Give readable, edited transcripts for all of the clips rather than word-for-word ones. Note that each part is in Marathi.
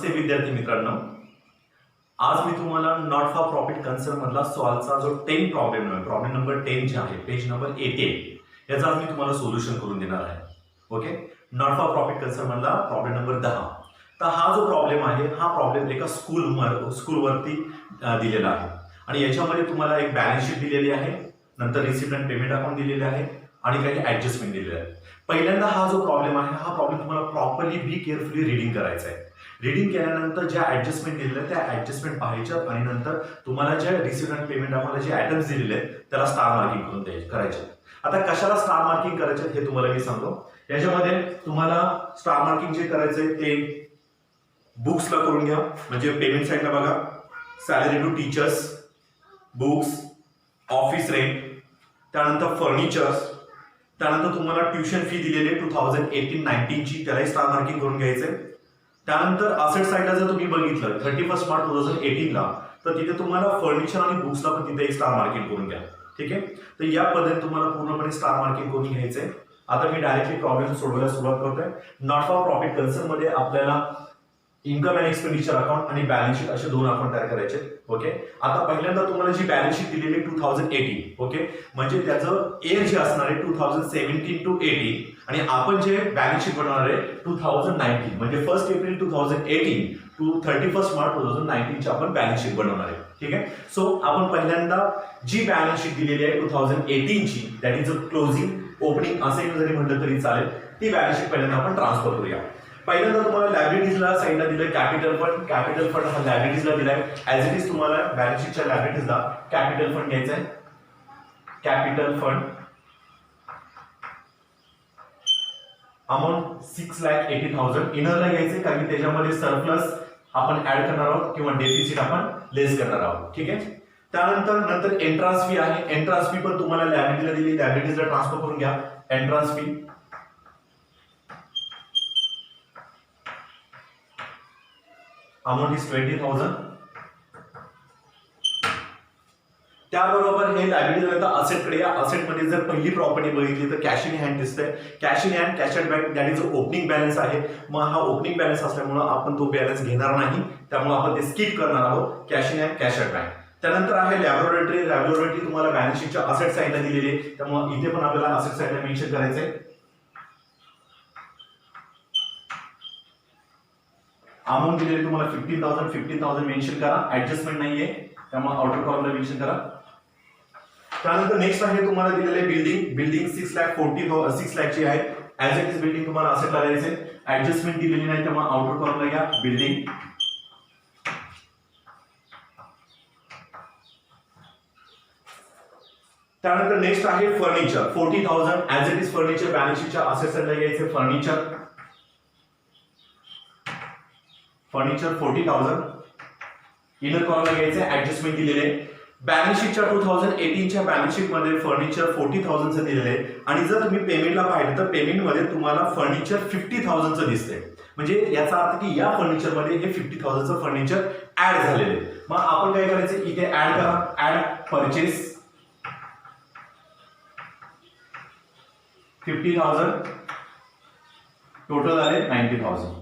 नमस्ते विद्यार्थी मित्रांनो, आज मी तुम्हाला नॉट फॉर प्रॉफिट कन्सर्न मधला सॉल्वचा जो 10 प्रॉब्लेम आहे, प्रॉब्लेम नंबर 10 जे आहे, पेज नंबर 18 याचा आज मी तुम्हाला सोल्युशन करून देणार आहे. Okay, not for profit concern मधला प्रॉब्लेम नंबर 10. तर हा जो प्रॉब्लेम आहे, हा प्रॉब्लेम एका स्कूलवरती दिलेला आहे आणि याच्यामध्ये तुम्हाला एक बॅलन्स शीट दिलेली आहे, नंतर रिसिप्ट अँड पेमेंट अकाउंट दिलेले आहे आणि काही ऍडजस्टमेंट दिलेले आहे. पहिल्यांदा हा जो प्रॉब्लेम आहे, हा प्रॉब्लेम तुम्हाला प्रॉपरली बी केअरफुली रीडिंग करायचा आहे. रीडिंग केल्यानंतर ज्या ऍडजस्टमेंट दिलेल्या त्या ऍडजस्टमेंट पाहायच्या आणि नंतर तुम्हाला ज्या रिसिप्ट अँड पेमेंट अकाउंटला जे आयटम्स दिलेले आहेत त्याला स्टार मार्किंग करून करायचे. आता कशाला स्टार मार्किंग करायचे हे तुम्हाला मी सांगतो. याच्यामध्ये तुम्हाला स्टार मार्किंग जे करायचंय ते बुक्सला करून घ्या, म्हणजे पेमेंट साईडला बघा, salary to teachers, books, office rent, त्यानंतर फर्निचर्स, त्यानंतर तुम्हाला ट्युशन फी दिलेली आहे 2018-19 ची, त्यालाही स्टार मार्किंग करून घ्यायचंय. त्यानंतर असेट साईडला जर तुम्ही बघितलं 31 मार्च 2018 ला, तर तिथे तुम्हाला फर्निचर आणि बुक्सला पण तिथे एक स्टार मार्किंग करून घ्या. ठीक आहे, तर या पद्धतीने तुम्हाला पूर्णपणे स्टार मार्किंग करून घ्यायचंय. आता मी डायरेक्टली प्रॉब्लेम सोडवायला सुरुवात करतोय. नॉट फॉर प्रॉफिट कन्सर्न मध्ये आपल्याला इन्कम अँड एक्सपेंडिचर अकाउंट आणि बॅलन्स शीट असे दोन अकाउंट तयार करायचे. ओके, आता पहिल्यांदा तुम्हाला जी बॅलन्स शीट दिलेली आहे 2018, ओके, म्हणजे त्याचं इयर जे असणार आहे 2017 to 18 आणि आपण जे बॅलन्स शीट बनवणार आहे 2019, म्हणजे 1 एप्रिल 2018 to 31 मार्च 2019 ची आपण बॅलन्स शीट बनवणार आहे. ठीक आहे, सो आपण पहिल्यांदा जी बॅलन्स शीट दिलेली आहे 2018 ची, that is a closing opening असे जरी म्हटलं तरी चालेल, ती बॅलन्स शीट पहिल्यांदा आपण ट्रान्सफर करूया. पहिल्यांदा तुम्हाला लायबिलिटीजला साईडला दिलंय कॅपिटल फंड. कॅपिटल फंड हा लायबिलिटीजला दिलाय. ऍज इट इज तुम्हाला बॅलन्स शीटच्या लायबिलिटीजला कॅपिटल फंड घ्यायचा आहे. कॅपिटल फंड अमाऊंट 6,80,000 इनरला घ्यायचे, कारण की त्याच्यामध्ये सरप्लस आपण ऍड करणार आहोत किंवा डेफिसिट आपण लेस करणार आहोत. ठीक आहे, त्यानंतर एंट्रान्स फी आहे. एंट्रान्स फी पण तुम्हाला लायबिलिटीला दिली, लायबिलिटीजला ट्रान्सफर करून घ्या. Entrance fee amount is 20,000. त्याबरोबर हे लायबिलिटी असेट कडे या. असेट मध्ये जर पहिली प्रॉपर्टी बघितली तर कॅश इन हँड दिसतंय. Cash in hand, cash at bank, that is opening balance आहे. मग हा ओपनिंग बॅलन्स असल्यामुळे आपण तो बॅलन्स घेणार नाही, त्यामुळे आपण ते स्किप करणार आहोत. Cash in hand, cash at bank. त्यानंतर आहे लॅबोरेटरी. लॅबोरेटरी तुम्हाला बॅलन्स शीटच्या असेट साईडला दिलेली आहे, त्यामुळे इथे पण आपल्याला असेट साईडला मेन्शन करायचंय. अमाऊंट दिलेली तुम्हाला 15,000 मेन्शन करा. ऍडजस्टमेंट नाहीये, त्यामुळे आउटर कॉलमला मेन्शन करा. त्यानंतर नेक्स्ट आहे तुम्हाला दिलेले बिल्डिंग 6 लाख ची आहे. ऍज इट इज बिल्डिंग तुम्हाला असेट लावायचे. ऍडजस्टमेंट दिलेली नाही, त्यामुळे आउटर कॉलमला घ्या बिल्डिंग. त्यानंतर नेक्स्ट आहे furniture 40,000. As it is furniture balance शीटच्या असेट साईडला घ्यायचे. फर्निचर 40,000 इनर कॉलमला घ्यायचे. ऍडजस्टमेंट दिलेले बॅलन्स शीटच्या 2018 च्या बॅलन्स शीट मध्ये फर्निचर 40,000 चं दिलेलं आहे आणि जर तुम्ही पेमेंटला पाहिलं तर पेमेंट मध्ये तुम्हाला फर्निचर 50,000 चं दिसतंय. म्हणजे याचा अर्थ की या फर्निचर मध्ये हे 50,000 चं फर्निचर ऍड झालेलं आहे. मग आपण काय करायचं, इथे ऍड करा. ऍड परचेस 50,000, टोटल आले 90,000.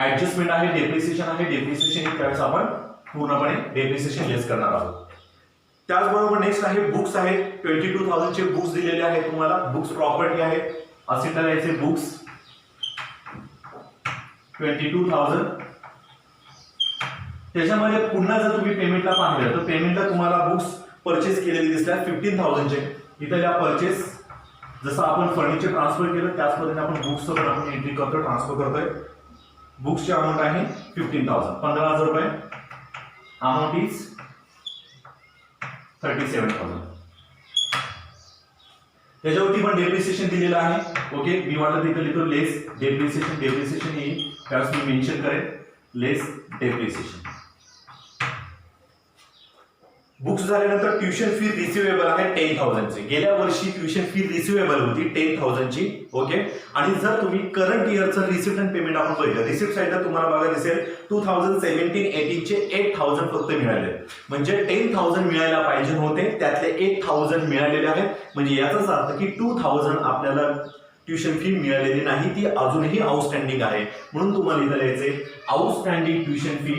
ऍडजस्टमेंट आहे, डेप्रिसिएशन आहे. डेप्रिसिएशन त्यावेळेस आपण पूर्णपणे डेप्रिसिएशन लेस करणार आहोत. त्याचबरोबर नेक्स्ट आहे बुक्स आहे. 22,000 चे बुक्स दिलेले आहेत तुम्हाला. बुक्स प्रॉपर्टी आहे, असेटला द्यायचे बुक्स 22,000. त्याच्यामध्ये पुन्हा जर तुम्ही पेमेंटला पाहिलं तर पेमेंटला तुम्हाला बुक्स परचेस केलेले दिसतात 15,000 चे. इथं या परचेस जसं आपण फर्निचर ट्रान्सफर केलं त्याच पद्धतीने आपण बुक्सचं पण आपण एंट्री करतो, ट्रान्सफर करतोय. बुक्सची अमाऊंट आहे 15,000, 15,000 रुपये. Amount is 37,000. त्याच्यावरती पण डेप्रिसिएशन दिलेलं आहे. ओके, मी वाटलं तिथं लिहितो लेस डेप्रिसिएशन येईल, त्यावेळेस मी मेन्शन करेन लेस डेप्रिसिएशन. बुक्स झाल्यानंतर ट्युशन फी रिसिवेबल आहे 10,000 ची. गेल्या वर्षी ट्युशन फी रिसिवेबल होती 10,000 ची. ओके, आणि जर तुम्ही करंट इयरचं रिसिप्ट अँड पेमेंट आपण बघितलं, रिसिप्ट साईडला तुम्हाला बघायला दिसेल 2017-18 चे 8,000 फक्त मिळाले. म्हणजे 10,000 मिळायला पाहिजे होते, त्यातले 8,000 मिळालेले आहेत. म्हणजे याचाच अर्थ की 2,000 आपल्याला ट्युशन फी मिळालेली नाही, ती अजूनही आउटस्टँडिंग आहे. म्हणून तुम्हाला इथं लिहायचे outstanding tuition fee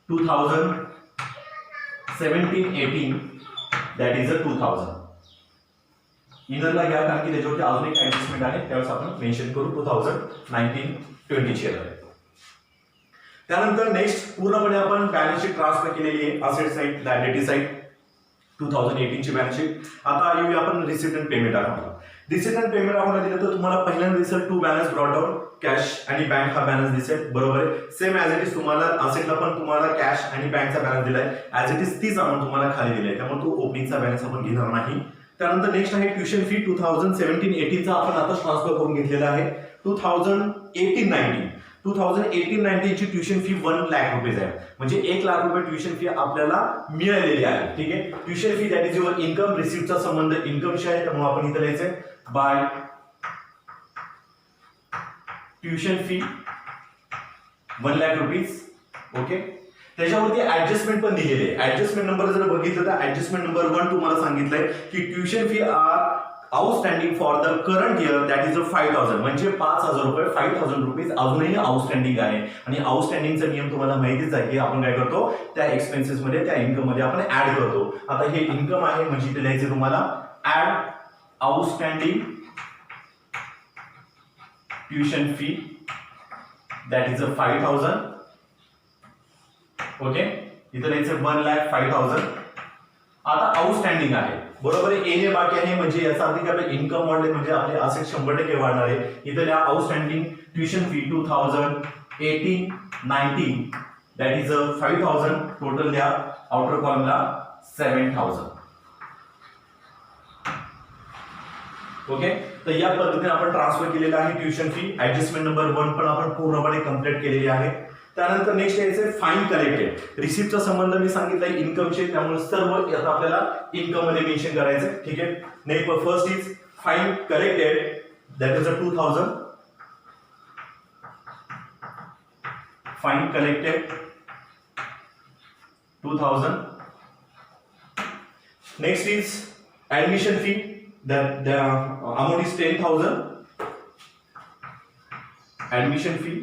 2017-18 that is 2000. इनरला घ्या कारण की त्याच्यावरती अजून एक ऍडजस्टमेंट आहे, त्यावेळेस आपण मेन्शन करू 2019-20 ची आहे. त्यानंतर नेक्स्ट पूर्णपणे आपण बॅलन्स शीट ट्रान्सफर केलेली आहे, असेट साइड लायबिलिटी साइड 2018 ची बॅलन्स शीट. आता येऊया आपण रिसिप्ट अँड पेमेंट अकाउंटला. रिसिप्ट अँड पेमेंट अकाउंटला दिलं तर तुम्हाला पहिल्यांदा दिसेल to balance brought out, cash आणि बँक हा बॅलन्स दिसेल, बरोबर आहे. सेम ऍज इट इज तुम्हाला असेटला पण तुम्हाला कॅश आणि बँकचा बॅलन्स दिलाय, ऍज इट इज तीच अमाऊंट तुम्हाला खाली दिलाय, त्यामुळे तो ओपनिंगचा बॅलन्स आपण घेणार नाही. त्यानंतर नेक्स्ट आहे ट्युशन फी 2017-18 चा आपण आता ट्रान्सफर करून घेतलेला आहे 2018-19 ची ट्युशन फी 1 लाख रुपये आहे, म्हणजे 1 लाख रुपये ट्युशन फी आपल्याला मिळालेली आहे. ठीक आहे, tuition fee that is your income, रिसिप्टचा संबंध इन्कमशी आहे, त्यामुळे आपण इथे लिहायचंय by tuition fee 1 lakh rupees. Okay, त्याच्यावरती ऍडजस्टमेंट पण दिलेली आहे. ऍडजस्टमेंट नंबर जर बघितलं तर ऍडजस्टमेंट नंबर 1 तुम्हाला सांगितलंय की tuition fee are outstanding for the current year that is 5000, म्हणजे 5000 रुपये, 5000 रुपीज अजूनही आउटस्टँडिंग आहे. आणि आउटस्टँडिंगचा नियम तुम्हाला माहितीच आहे की आपण काय करतो, त्या एक्सपेन्सेस मध्ये त्या इन्कम मध्ये आपण ऍड करतो. आता हे इन्कम आहे म्हणजे इथे लिहायचे तुम्हाला add outstanding tuition fee that is 5000. Okay, इथे लिहायचं 1,05,000. आता आउटस्टँडिंग आहे, बरोबर आहे, येणे बाकी आहे, म्हणजे याचा अर्थ की आपले इन्कम वाढले म्हणजे आपले असेट 100% वाढणार आहे. इथे लिहा outstanding tuition fee 2018-19 that is 5,000. Total लिहा आउटर कॉलमला 7,000. ओके, तर या पद्धतीने आपण ट्रान्सफर केलेला आहे ट्युशन फी. ऍडजस्टमेंट नंबर 1 पण आपण पूर्णपणे कंप्लीट केलेली आहे. त्यानंतर नेक्स्ट यायचं फाईन कलेक्टेड. रिसिप्टचा संबंध मी सांगितलाय इन्कमचे, त्यामुळे सर्व आता आपल्याला इन्कम मध्ये मेन्शन करायचं. ठीक आहे, next first is fine collected that is 2000. Fine collected 2000. Next is admission fee that the amount is 10,000. Admission fee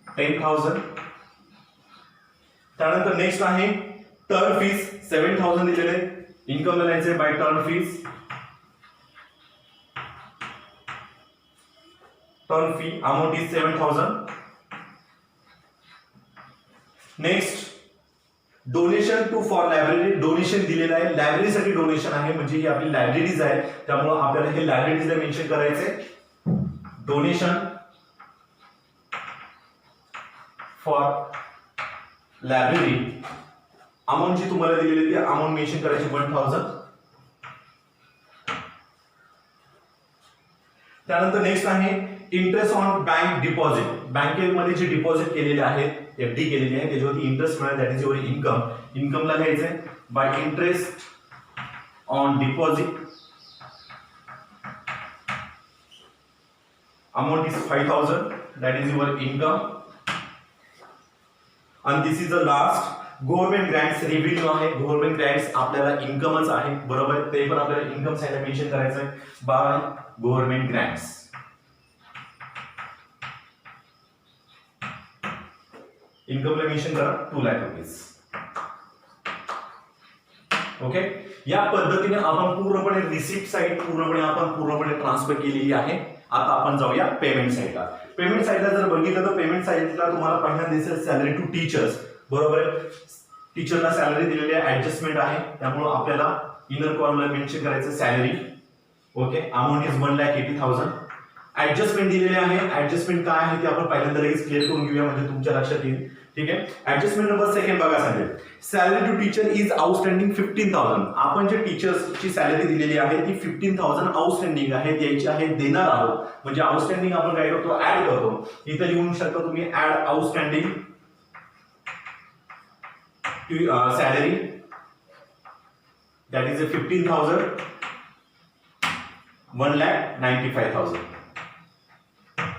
10,000. त्यानंतर नेक्स्ट आहे टर्न फीज 7,000 दिलेले, इन्कम लिहायचे by term fees. Term fee amount is 7,000. Next donation to for library, डोनेशन दिलेलं आहे, लायब्ररीसाठी डोनेशन आहे, म्हणजे ही आपली लायब्ररीज आहे, त्यामुळे आपल्याला हे लायब्ररीजला मेन्शन करायचंय. डोनेशन फॉर लायब्ररी अमाऊंट जी तुम्हाला दिलेली ती अमाऊंट मेन्शन करायची 1,000. त्यानंतर नेक्स्ट आहे इंटरेस्ट ऑन बँक डिपॉझिट. बँकेमध्ये जे डिपॉझिट केलेले आहेत, एफडी केलेली आहे, त्याच्यावरती इंटरेस्ट मिळाला दॅट इज युअर इन्कम. इन्कमला घ्यायचंय by interest on deposit amount is 5,000 that is your income. आणि this is the last government grants revenue आहे. गव्हर्नमेंट ग्रँट्स आपल्याला इन्कमच आहे, बरोबर, ते पण आपल्याला इन्कम साइडला मेन्शन करायचंय बाय गव्हर्नमेंट ग्रँट्स. इन्कमला मेन्शन करा 2 लाख रुपीज. ओके, या पद्धतीने आपण पूर्णपणे रिसिप्ट साइड पूर्णपणे ट्रान्सफर केलेली आहे. आता आपण जाऊया पेमेंट साइडला. पेमेंट साइडला जर बघितलं तर पेमेंट साइडला तुम्हाला पहिल्यांदा दिसेल सॅलरी टू टीचर्स, बरोबर आहे. टीचरला सॅलरी दिलेली आहे, ऍडजस्टमेंट आहे, त्यामुळे आपल्याला इनर कॉलमला मेन्शन करायचं salary. Okay, amount is 1,80,000. Adjustment दिलेले आहे, ऍडजस्टमेंट काय आहे ते आपण पहिल्यांदा लगेच क्लिअर करून घेऊया म्हणजे तुमच्या लक्षात येईल. ठीक आहे, ऍडजस्टमेंट नंबर सेकंड बघा सांगेल salary to teacher is outstanding 15,000. आपण जे टीचर्सची सॅलरी दिलेली आहे ती 15,000 आउटस्टँडिंग आहे, द्यायची आहे, देणार आहोत. म्हणजे आउटस्टँडिंग आपण काय करतो, ऍड करतो. इथे लिहून शकता तुम्ही add outstanding salary that is 15,000 1,95,000.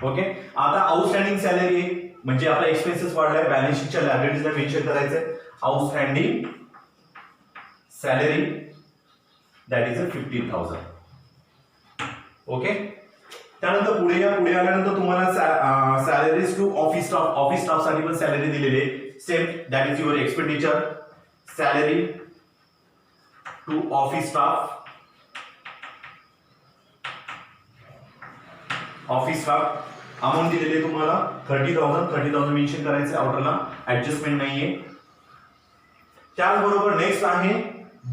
Okay, आता आउटस्टँडिंग सॅलरी म्हणजे आपला एक्सपेन्सेस वाढलाय, बॅलन्स शीटच्या लायबिलिटीजला मेन्शन करायचंय. Outstanding salary that is 15,000. Okay. त्यानंतर पुढे आल्यानंतर तुम्हाला सॅलरीज टू ऑफिस स्टाफ साठी पण सॅलरी दिलेली आहे. Same that is your expenditure. Salary to office staff amount दिलेली आहे तुम्हाला 30,000 मेन्शन करायचं आउटरला, ऍडजस्टमेंट नाहीये. त्याचबरोबर नेक्स्ट आहे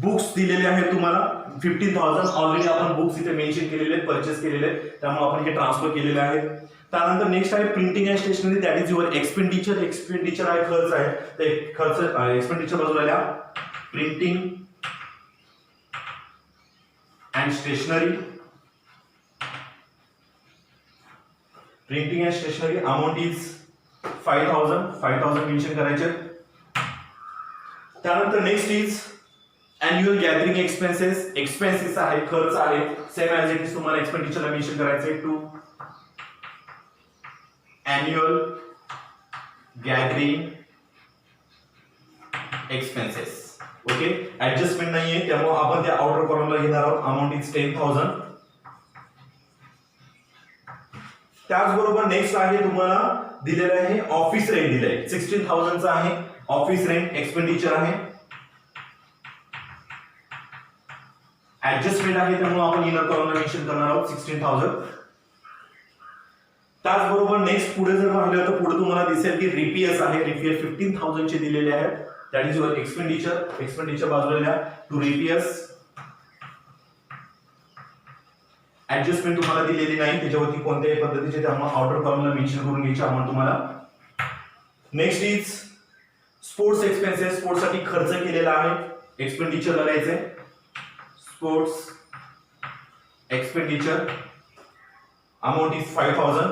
बुक्स दिलेले आहेत तुम्हाला 15,000. ऑलरेडी आपण बुक्स इथे मेन्शन केलेले आहेत, परचेस केलेले आहेत, त्यामुळे आपण हे ट्रान्सफर केलेले आहेत. त्यानंतर नेक्स्ट आहे printing and stationery that is your expenditure आहे, खर्च आहे. ते खर्च एक्सपेंडिचर बाजूला printing and stationery amount is 5,000 mention करायचे. त्यानंतर next is annual gathering expenses आहे, खर्च आहे. सेम ॲज इट इज तुम्हाला एक्सपेंडिचरला मेन्शन करायचे to annual gathering expenses. Okay. Adjustment नाहीये त्यामुळे आपण त्या आउटर कॉलमला घेणार आहोत. Amount is 10,000. त्याचबरोबर नेक्स्ट आहे तुम्हाला दिलेलं आहे ऑफिस रेंट दिलंय 16,000 चा आहे. ऑफिस रेंट एक्सपेंडिचर आहे, ऍडजस्टमेंट आहे त्यामुळे आपण इनर कॉलमला मेन्शन करणार आहोत 16,000. त्याचबरोबर नेक्स्ट पुढे जर पाहिलं तर पुढे तुम्हाला दिसेल की रिपीएस आहे. रिपीएस 15,000 चे दिलेले आहेत. दॅट इज युअर एक्सपेंडिचर बाजूला टू रिपीएस. ऍडजस्टमेंट तुम्हाला दिलेली नाही त्याच्यावरती कोणत्याही पद्धतीचे, त्यामुळे आउटर कॉलमला मेन्शन करून घ्यायची अमाऊंट तुम्हाला. Next is sports expenses. Sports साठी खर्च केलेला आहे, एक्सपेंडिचर करायचे. Sports expenditure amount is 5,000.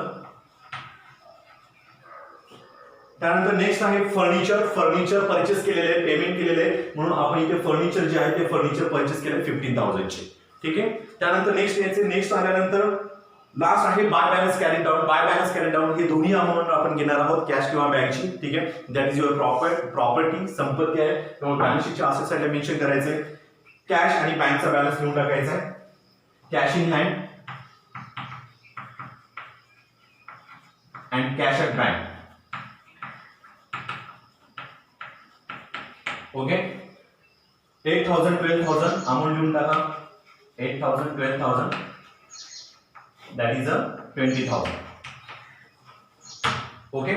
त्यानंतर नेक्स्ट आहे फर्निचर परचेस केलेले आहे, पेमेंट केलेले आहे, म्हणून आपण इथे फर्निचर जे आहे ते फर्निचर परचेस केले 15,000 चे. ठीक आहे. त्यानंतर नेक्स्ट आल्यानंतर लास्ट आहे बाय बॅलन्स कॅरी डाऊन. हे दोन्ही अमाऊंट आपण घेणार आहोत, कॅश किंवा बँकची. ठीक आहे. दॅट इज युअर प्रॉपर्टी, संपत्ती आहे, त्यामुळे बॅलन्स शीटच्या असेट साईडला मेन्शन करायचंय. कॅश आणि बँकचा बॅलन्स लिहून टाकायचा आहे. Cash in hand and cash at bank. Okay. 8,000 12,000 amount लिहून टाका. 8,000 12,000 दॅट इज 20,000. ओके.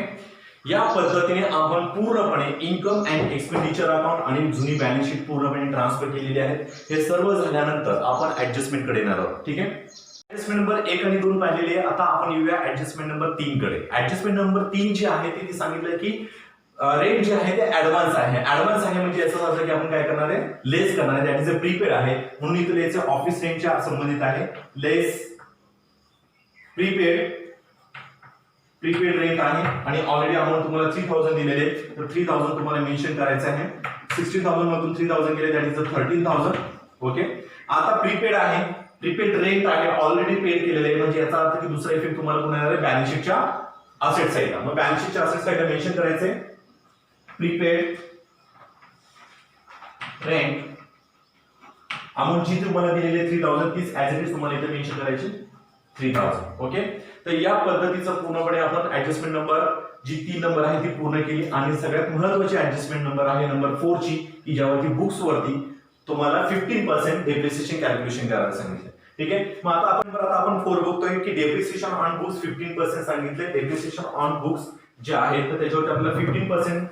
या पद्धतीने आपण पूर्णपणे इन्कम अँड एक्सपेंडिचर अकाउंट आणि जुनी बॅलन्स शीट पूर्णपणे ट्रान्सफर केलेली आहे. हे सर्व झाल्यानंतर आपण ऍडजस्टमेंट कडे येणार आहोत. ठीक आहे. ऍडजस्टमेंट नंबर 1 आणि 2 पाहिलेली आहे. आता आपण येऊया ऍडजस्टमेंट नंबर 3 कडे. ऍडजस्टमेंट नंबर 3 जी आहे ती सांगितलं की रेट जे आहे ते ऍडव्हान्स आहे म्हणजे याचा अर्थ की आपण काय करणार आहे, लेस करणार आहे. दॅट इज अ प्रीपेड आहे, म्हणून इथे लिहायचं ऑफिस रेंटच्या संबंधित आहे. लेस प्रीपेड रेंट आहे आणि ऑलरेडी अमाऊंट तुम्हाला 3,000 दिलेले आहे, तर 3,000 तुम्हाला मेन्शन करायचं आहे. 16,000 मधून 3,000 गेले दॅट इज 13,000. ओके. आता प्रीपेड आहे, प्रीपेड रेंट आहे, ऑलरेडी पेड केलेले आहे, म्हणजे याचा अर्थ की दुसरा इफेक्ट तुम्हाला पुन्हा येणार आहे बॅलन्स शीटच्या असेट साईडला. मग बॅलन्स शीटच्या असेट साईडला मेन्शन करायचंय प्रीपेड रेंट अमाऊंट जी तुम्हाला दिलेली आहे 3,000 तीच ऍज इट इज तुम्हाला इथे मेन्शन करायची 3,000. ओके. तर या पद्धतीचं पूर्णपणे आपण ऍडजस्टमेंट नंबर जी 3 नंबर आहे ती पूर्ण केली. आणि सगळ्यात महत्त्वाची ऍडजस्टमेंट नंबर आहे नंबर 4 ची, की ज्यावरती बुक्स वरती तुम्हाला 15% डेप्रिसिएशन कॅल्क्युलेशन करायला सांगितलं. ठीक आहे. मग आता आपण 4 बघतोय की डेप्रिसिएशन ऑन बुक्स 15% सांगितले. डेप्रिसिएशन ऑन बुक्स जे आहे तर त्याच्यावरती आपल्याला 15%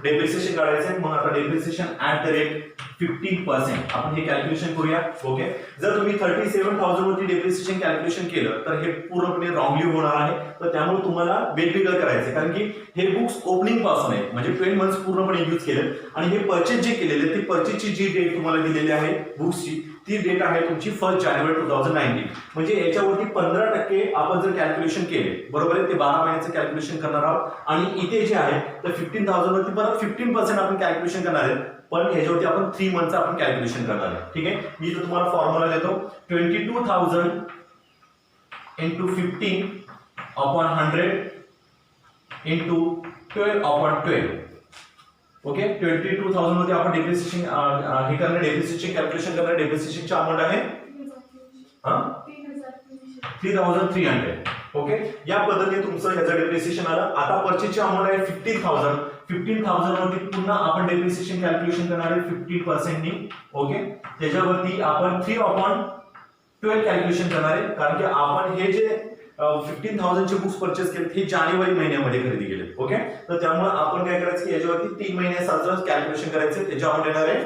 डेप्रिसिएशन काढायचं. मग आता डेप्रिसिएशन ऍट द रेट 15% आपण हे कॅल्क्युलेशन करूया. ओके. जर तुम्ही 37,000 वरती डेप्रिसिएशन कॅल्क्युलेशन केलं तर हे पूर्णपणे रॉंगली होणार आहे. तर त्यामुळे तुम्हाला वेगवेगळं करायचं, कारण की हे बुक्स ओपनिंग पासून आहे, म्हणजे 12 मंथ्स पूर्णपणे यूज केले. आणि हे परचेज जे केलेले ते परचेजची जी डेट तुम्हाला दिलेली आहे बुक्सची ती डेट आहे तुमची 1 जानेवारी 2019. म्हणजे याच्यावरती 15% आपण जर कॅल्क्युलेशन केले, बरोबर आहे, ते 12 महिन्याचं कॅल्क्युलेशन करणार आहोत. आणि इथे जे आहे तर 15,000 वरती परत 15% आपण कॅल्क्युलेशन करणार आहे, पण ह्याच्यावरती आपण 3 मंथचं आपण कॅल्क्युलेशन करणार आहे. ठीक आहे. मी इथे तुम्हाला फॉर्म्युला देतो. 22,000 into 15 upon 100 into 12 upon 12. Okay 22,000 मध्ये आपण डेप्रिसिएशन हे करणार, डेप्रिसिएशन कॅल्क्युलेशन करणार. डेप्रिसिएशनची अमाऊंट आहे 3,300. ओके, या पद्धतीने तुमचं ह्याचं डेप्रिसिएशन आलं. आता परचेसची अमाऊंट आहे 15,000. 15,000 वरती पुन्हा आपण डेप्रिसिएशन कॅल्क्युलेशन करणार आहे 50% नी. ओके, त्याच्यावरती आपण 3/12 कॅल्क्युलेशन करणार आहे, कारण की आपण हे जे 15,000 चे बुक्स परचेस केले हे जानेवारी महिन्यामध्ये खरेदी केले. ओके, तर त्यामुळे आपण काय करायचं की याच्यावरती 3 महिन्याचं कॅल्क्युलेशन करायचं. त्याच्या अमाऊंट येणार आहे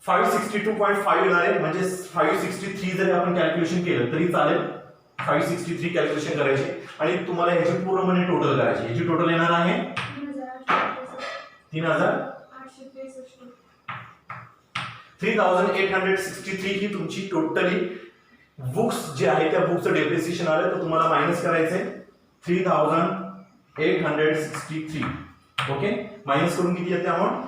562.5 येणार आहे. म्हणजे 563 जरी आपण कॅल्क्युलेशन केलं तरी चालेल. 563 कॅल्क्युलेशन करायचे आणि तुम्हाला ह्याची पूर्णपणे टोटल करायची. ह्याची टोटल येणार आहे 3,863 ही तुमची टोटली बुक्स जे आहे त्या बुकचं डेप्रिसिएशन आलं. तर तुम्हाला मायनस करायचंय 3,863. ओके, मायनस करून किती येते अमाऊंट?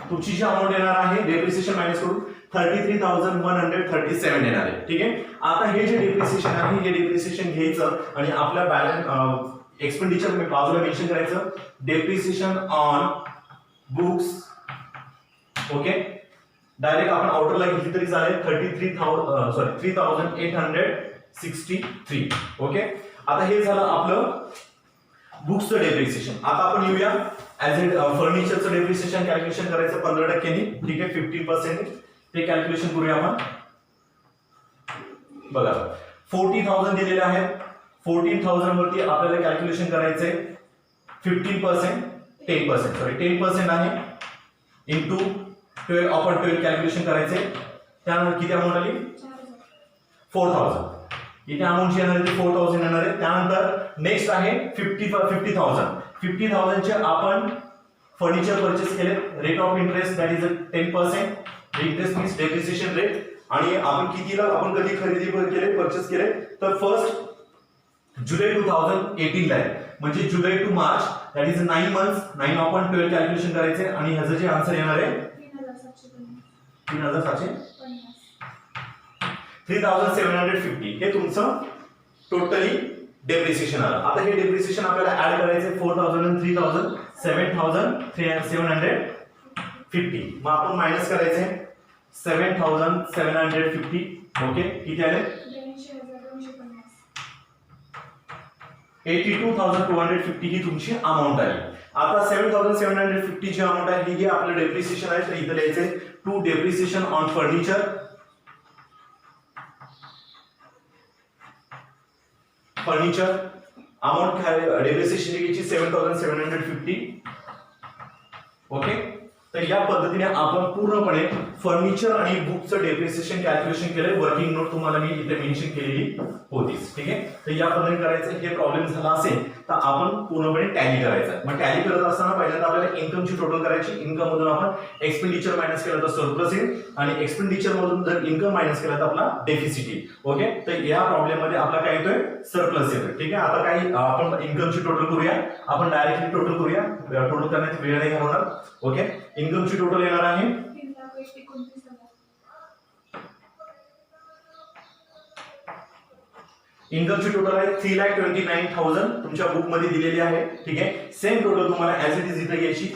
तुमची जी अमाऊंट येणार आहे डेप्रिसिएशन मायनस करून 33,137 येणार आहे. ठीक आहे, आता हे जे डेप्रिसिएशन आहे हे डेप्रिसिएशन घ्यायचं आणि आपल्या बॅलन्स एक्सपेंडिचर मी बाजूला मेन्शन करायचं. Depreciation on books. Okay, direct आपण आउटरला घेतली तरी चालेल. 3,863. ओके, आता हे झालं आपलं बुक्सचं डेप्रिसिएशन. आता आपण येऊया ऍज इट फर्निचरचं डेप्रिसिएशन कॅल्क्युलेशन करायचं 15% नी. ठीक आहे, 15% ते कॅल्क्युलेशन करूया आपण. बघा 40,000 दिलेले आहेत. 14,000 वरती आपल्याला कॅल्क्युलेशन करायचंय 15%, 10% आहे इंटू 12/12 कॅल्क्युलेशन करायचंय. त्यानंतर किती अमाऊंट आली? 4,000. इथे अमाऊंट जी येणार आहे 4,000 येणार आहे. त्यानंतर नेक्स्ट आहे 50,000. 50,000 चे आपण फर्निचर परचेस केले. Rate of interest that is 10%. Interest means depreciation rate. आणि आपण कितीला आपण कधी खरेदी केले परचेस केले तर 1 जुलै 2018 ला आहे. म्हणजे जुलै टू मार्च दॅट इज 9 मंथ्स. 9/12 कॅल्क्युलेशन करायचे आणि ह्याचं जे आन्सर येणार आहे 3,750. हे तुमचं टोटली डेप्रिसिएशन आलं. आता हे डेप्रिसिएशन आपल्याला ऍड करायचे 4,000 आणि 3,000 7,750. मग आपण मायनस करायचे 7,750. ओके, किती आले? 82,250 ही तुमची अमाऊंट आहे. आता 7,750 जी अमाऊंट आहे ही आपलं डेप्रिसिएशन आहे. तर इथं लिहायचंय to depreciation on furniture. Furniture amount depreciation घ्यायची 7,750. ओके, तर या पद्धतीने आपण पूर्णपणे फर्निचर आणि बुकचं डेप्रिसिएशन कॅल्क्युलेशन केलंय. वर्किंग नोट तुम्हाला मी इथे मेन्शन केलेली होतीच. ठीक आहे, तर या पद्धतीने करायचं. हे प्रॉब्लेम झाला असेल तर आपण पूर्णपणे टॅली करायचं. मग टॅली करत असताना पहिल्यांदा आपल्याला इन्कमची टोटल करायची. इन्कम मधून आपण एक्सपेंडिचर मायनस केलं तर सरप्लस येईल आणि एक्सपेंडिचर मधून जर इन्कम मायनस केला तर आपला डेफिसिट येईल. ओके, तर या प्रॉब्लेम मध्ये आपला काय येतोय? सरप्लस येतोय. ठीक आहे, आता काही आपण इन्कमची टोटल करूया. आपण डायरेक्टली टोटल करूया. टोटल करण्याची वेळ नाही घालवणार. ओके, इन्कमची टोटल येणार आहे 3,29,000. इन्कमची टोटल आहे 3,29,000 तुमच्या बुक मध्ये दिलेली आहे. ठीक आहे, सेम टोटल तुम्हाला ऍज इट इज इथे घ्यायची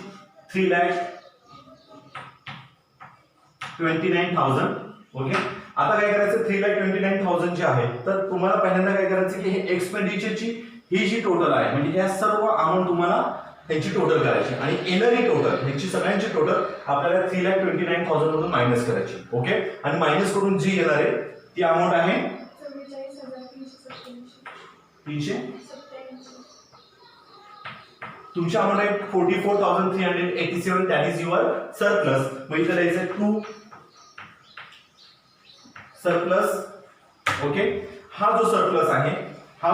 3,29,000. ओके, आता काय करायचं 3,29,000 जे आहे तर तुम्हाला पहिल्यांदा काय करायचं की हे एक्सपेंडिचरची ही जी टोटल आहे म्हणजे या सर्व अमाऊंट तुम्हाला ह्याची टोटल करायची आणि येणारी टोटल ह्याची सगळ्यांची टोटल आपल्याला 3,29,000 मधून मायनस करायची. ओके, आणि मायनस करून जी येणार आहे ती अमाऊंट आहे 300. तुमची अमाऊंट आहे 44,387. That is your surplus. मग इथे लिहायचं टू सरप्लस. ओके, हा जो सरप्लस आहे हा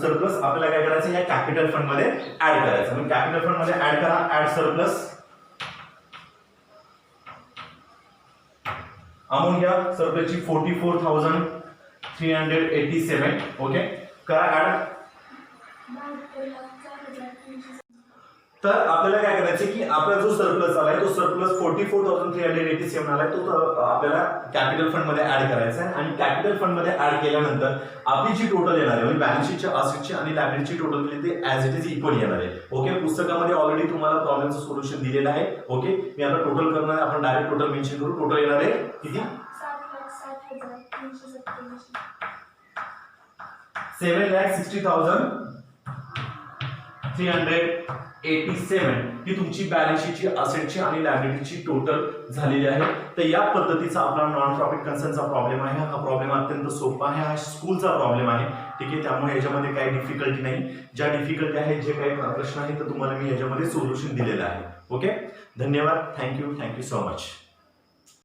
सरप्लस आपल्याला काय करायचं या कॅपिटल फंड मध्ये ऍड करायचं. मग कॅपिटल फंड मध्ये ऍड करा. Add surplus. अमाऊंट घ्या सरप्लसची 44,387. ओके, करा ऍड. तर आपल्याला काय करायचं की आपला जो सरप्लस आलाय तो सरप्लस 44,387 आलाय तो आपल्याला कॅपिटल फंड मध्ये ऍड करायचा आहे आणि कॅपिटल फंड मध्ये ऍड केल्यानंतर आपली जी टोटल येणार आहे म्हणजे बॅलन्स शीटची असेटची आणि लायबिलिटीची टोटल केली ते ऍज इट इज इक्वल येणार आहे. ओके, पुस्तकामध्ये ऑलरेडी तुम्हाला प्रॉब्लेमचं सोल्युशन दिलेलं आहे. ओके, मी आता टोटल करणार आपण डायरेक्ट टोटल मेन्शन करू. टोटल येणार आहे किती 7,60,387. 7,60,387 ही तुमची बॅलन्स शीटची असेटची आणि लायबिलिटीची टोटल झालेली आहे. तर या पद्धतीचा आपला नॉन प्रॉफिट कन्सर्नचा प्रॉब्लेम आहे. हा प्रॉब्लेम अत्यंत सोपा आहे. हा स्कूलचा प्रॉब्लेम आहे. ठीक आहे, त्यामुळे याच्यामध्ये काही डिफिकल्टी नाही. ज्या डिफिकल्टी आहेत जे काही प्रश्न आहेत तर तुम्हाला मी याच्यामध्ये सोल्युशन दिलेलं आहे. ओके, धन्यवाद. Thank you so much.